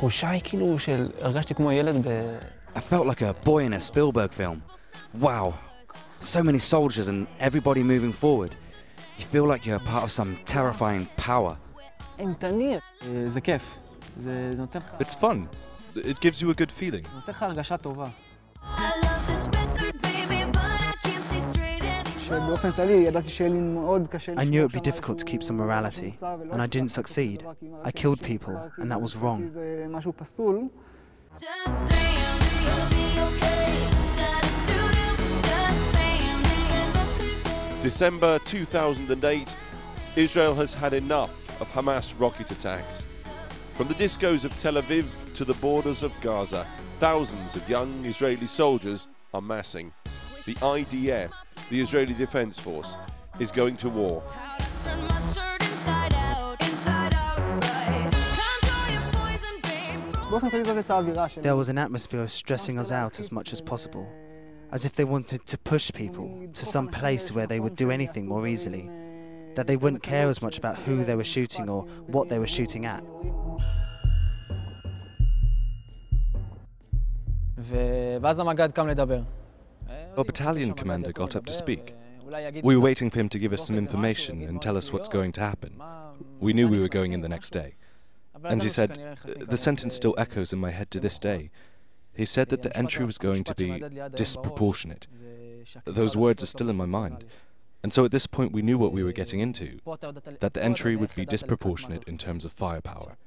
התחושה היא כאילו שהרגשתי כמו ילד I felt like a boy in a Spielberg film. Wow, so many soldiers and everybody moving forward. You feel like you're part of some terrifying power. אימתני. זה כיף. זה נותן לך... It's fun. It gives you a good feeling. נותן לך הרגשה טובה. I knew it would be difficult to keep some morality, and I didn't succeed. I killed people, and that was wrong. December 2008, Israel has had enough of Hamas rocket attacks. From the discos of Tel Aviv to the borders of Gaza, thousands of young Israeli soldiers are massing. The IDF, the Israeli Defense Force, is going to war. There was an atmosphere of stressing us out as much as possible, as if they wanted to push people to some place where they would do anything more easily, that they wouldn't care as much about who they were shooting or what they were shooting at. Our battalion commander got up to speak. We were waiting for him to give us some information and tell us what's going to happen. We knew we were going in the next day. And he said, the sentence still echoes in my head to this day. He said that the entry was going to be disproportionate. Those words are still in my mind. And so at this point we knew what we were getting into, that the entry would be disproportionate in terms of firepower.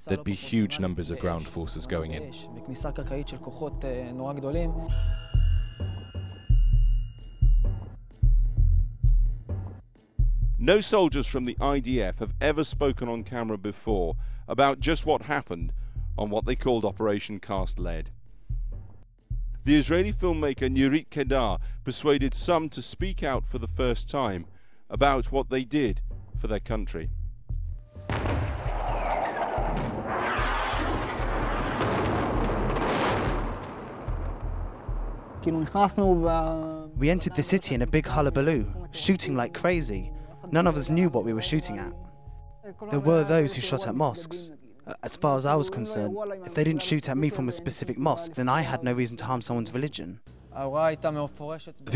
There'd be huge numbers of ground forces going in. No soldiers from the IDF have ever spoken on camera before about just what happened on what they called Operation Cast Lead. The Israeli filmmaker Nurit Kedar persuaded some to speak out for the first time about what they did for their country. We entered the city in a big hullabaloo, shooting like crazy. None of us knew what we were shooting at. There were those who shot at mosques. As far as I was concerned, if they didn't shoot at me from a specific mosque, then I had no reason to harm someone's religion.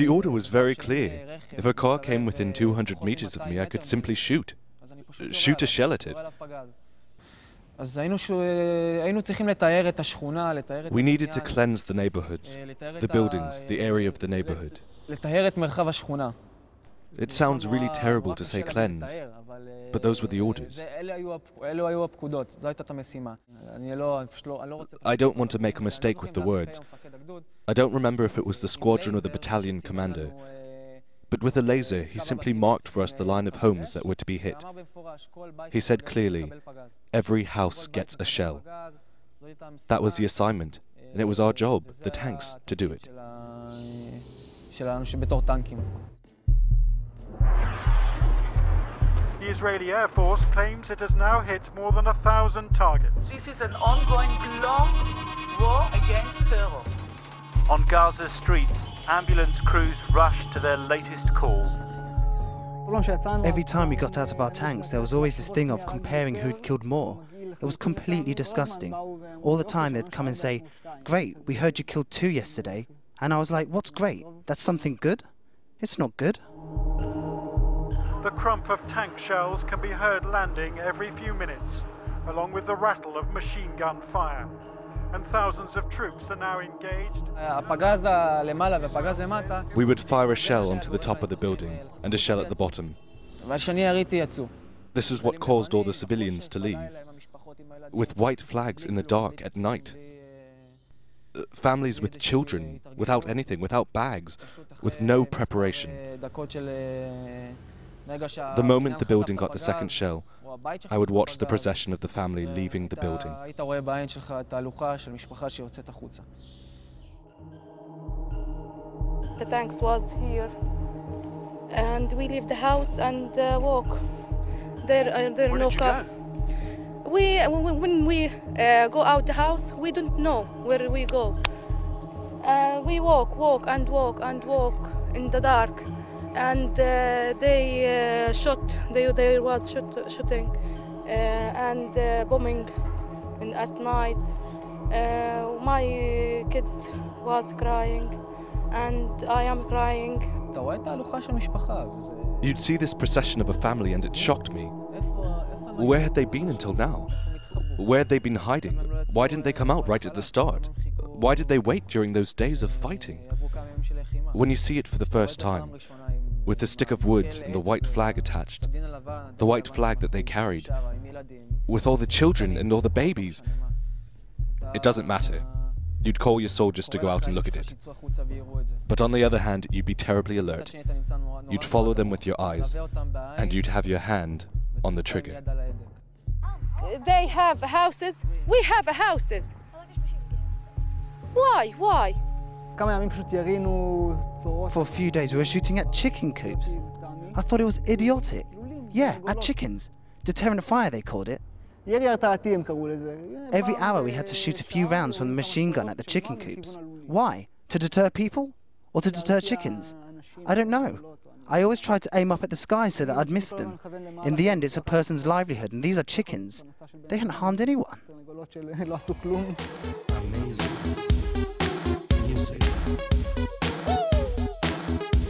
The order was very clear. If a car came within 200 meters of me, I could simply shoot. Shoot a shell at it. We needed to cleanse the neighborhoods, the buildings, the area of the neighborhood. It sounds really terrible to say cleanse, but those were the orders. I don't want to make a mistake with the words. I don't remember if it was the squadron or the battalion commander, but with a laser he simply marked for us the line of homes that were to be hit. He said clearly, every house gets a shell. That was the assignment, and it was our job, the tanks, to do it. The Israeli Air Force claims it has now hit more than 1,000 targets. This is an ongoing long war against terror. On Gaza's streets, ambulance crews rush to their latest call. Every time we got out of our tanks, there was always this thing of comparing who'd killed more. It was completely disgusting. All the time they'd come and say, "Great, we heard you killed 2 yesterday." And I was like, "What's great? That's something good? It's not good." The crump of tank shells can be heard landing every few minutes, along with the rattle of machine gun fire. And thousands of troops are now engaged. We would fire a shell onto the top of the building and a shell at the bottom. This is what caused all the civilians to leave, with white flags in the dark at night. Families with children, without anything, without bags, with no preparation. The moment the building got the second shell, I would watch the procession of the family leaving the building. The tanks was here, and we leave the house and walk. There no car. When we go out the house, we don't know where we go. We walk in the dark. And they shot. There was shooting and bombing at night. My kids was crying, and I am crying. You'd see this procession of a family and it shocked me. Where had they been until now? Where had they been hiding? Why didn't they come out right at the start? Why did they wait during those days of fighting? When you see it for the first time, with the stick of wood and the white flag attached, the white flag that they carried, with all the children and all the babies, it doesn't matter. You'd call your soldiers to go out and look at it. But on the other hand, you'd be terribly alert. You'd follow them with your eyes, and you'd have your hand on the trigger. They have houses, we have houses. Why? Why? For a few days we were shooting at chicken coops. I thought it was idiotic. Yeah, at chickens. Deterrent fire they called it. Every hour we had to shoot a few rounds from the machine gun at the chicken coops. Why? To deter people? Or to deter chickens? I don't know. I always tried to aim up at the sky so that I'd miss them. In the end, it's a person's livelihood, and these are chickens. They hadn't harmed anyone.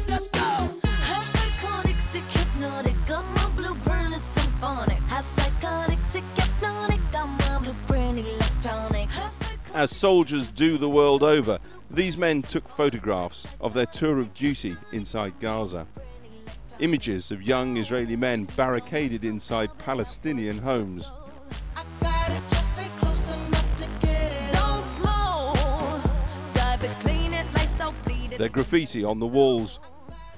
Let's go! Half psychotic, sick, hypnotic, got my blue burn, it's symphonic. Half psychotic, sick, hypnotic, got my blue burn, electronic. As soldiers do the world over, these men took photographs of their tour of duty inside Gaza. Images of young Israeli men barricaded inside Palestinian homes. Their graffiti on the walls.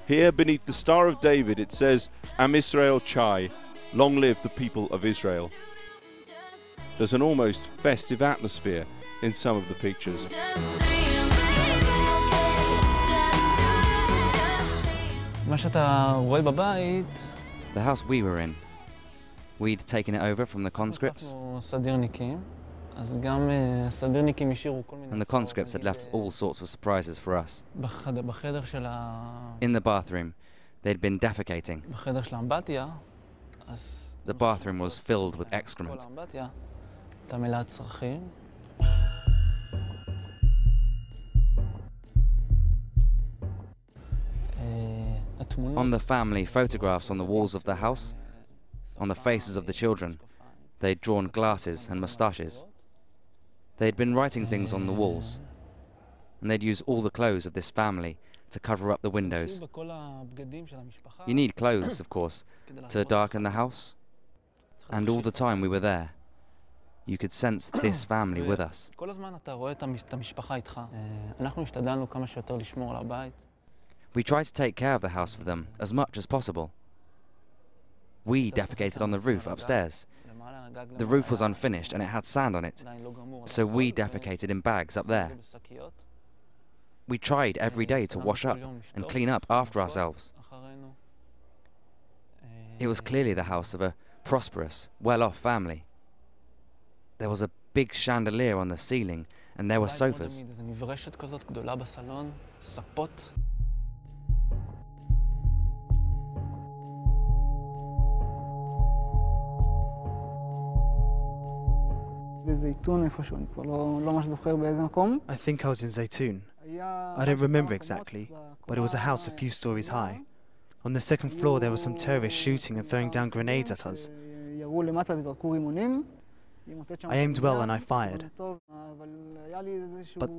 Here beneath the Star of David it says, Am Israel Chai, long live the people of Israel. There's an almost festive atmosphere in some of the pictures. The house we were in, we'd taken it over from the conscripts, and the conscripts had left all sorts of surprises for us. In the bathroom, they'd been defecating. The bathroom was filled with excrement. On the family photographs on the walls of the house, on the faces of the children, they'd drawn glasses and moustaches. They'd been writing things on the walls, and they'd use all the clothes of this family to cover up the windows. You need clothes, of course, to darken the house. And all the time we were there, you could sense this family with us. We tried to take care of the house for them as much as possible. We defecated on the roof upstairs. The roof was unfinished and it had sand on it, so we defecated in bags up there. We tried every day to wash up and clean up after ourselves. It was clearly the house of a prosperous, well-off family. There was a big chandelier on the ceiling and there were sofas. I think I was in Zaytun. I don't remember exactly, but it was a house a few stories high. On the second floor there were some terrorists shooting and throwing down grenades at us. I aimed well and I fired. But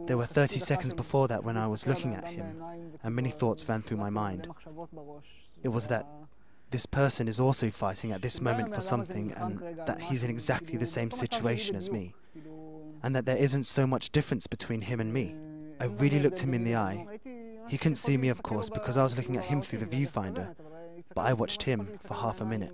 there were 30 seconds before that when I was looking at him, and many thoughts ran through my mind. It was that this person is also fighting at this moment for something, and that he's in exactly the same situation as me, and that there isn't so much difference between him and me. I really looked him in the eye. He couldn't see me, of course, because I was looking at him through the viewfinder, but I watched him for half a minute.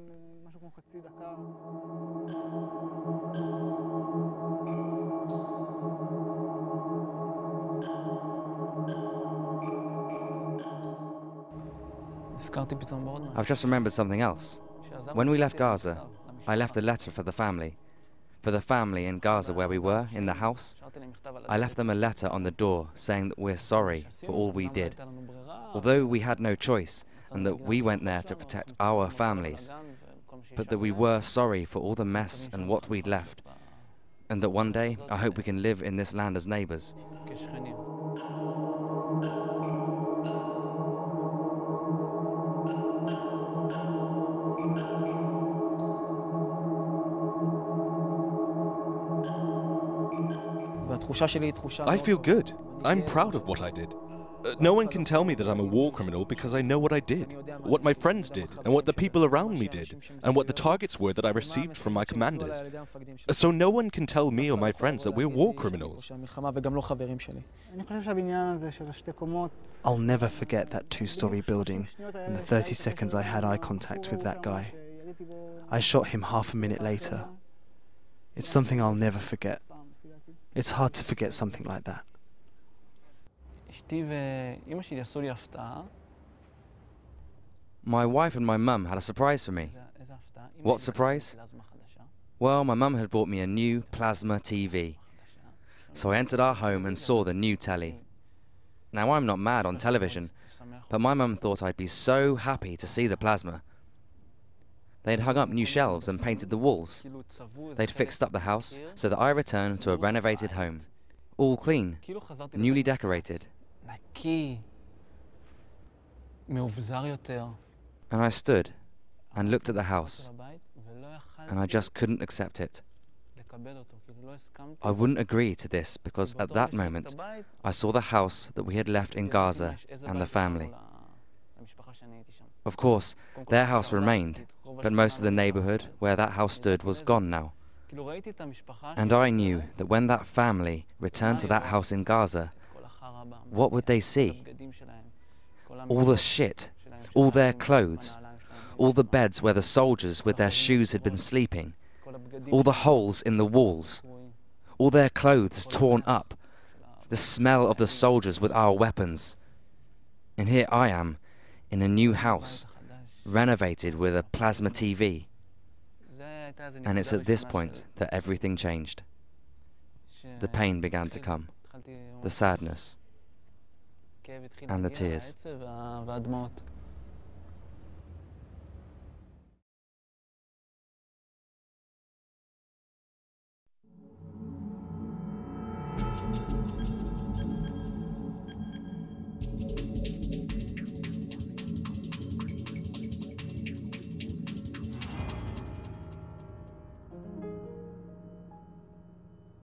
I've just remembered something else. When we left Gaza, I left a letter for the family in Gaza where we were, in the house. I left them a letter on the door saying that we're sorry for all we did, although we had no choice and that we went there to protect our families, but that we were sorry for all the mess and what we'd left, and that one day I hope we can live in this land as neighbours. I feel good. I'm proud of what I did. No one can tell me that I'm a war criminal because I know what I did, what my friends did, and what the people around me did, and what the targets were that I received from my commanders. So no one can tell me or my friends that we're war criminals. I'll never forget that two-story building and the 30 seconds I had eye contact with that guy. I shot him half a minute later. It's something I'll never forget. It's hard to forget something like that. My wife and my mum had a surprise for me. What surprise? Well, my mum had bought me a new plasma TV. So I entered our home and saw the new telly. Now, I'm not mad on television, but my mum thought I'd be so happy to see the plasma. They'd hung up new shelves and painted the walls. They'd fixed up the house so that I returned to a renovated home. All clean, newly decorated. And I stood and looked at the house, and I just couldn't accept it. I wouldn't agree to this because at that moment I saw the house that we had left in Gaza and the family. Of course, their house remained, but most of the neighborhood where that house stood was gone now. And I knew that when that family returned to that house in Gaza, what would they see? All the shit, all their clothes, all the beds where the soldiers with their shoes had been sleeping, all the holes in the walls, all their clothes torn up, the smell of the soldiers with our weapons. And here I am, in a new house, renovated with a plasma TV. And it's at this point that everything changed. The pain began to come, the sadness, and the tears.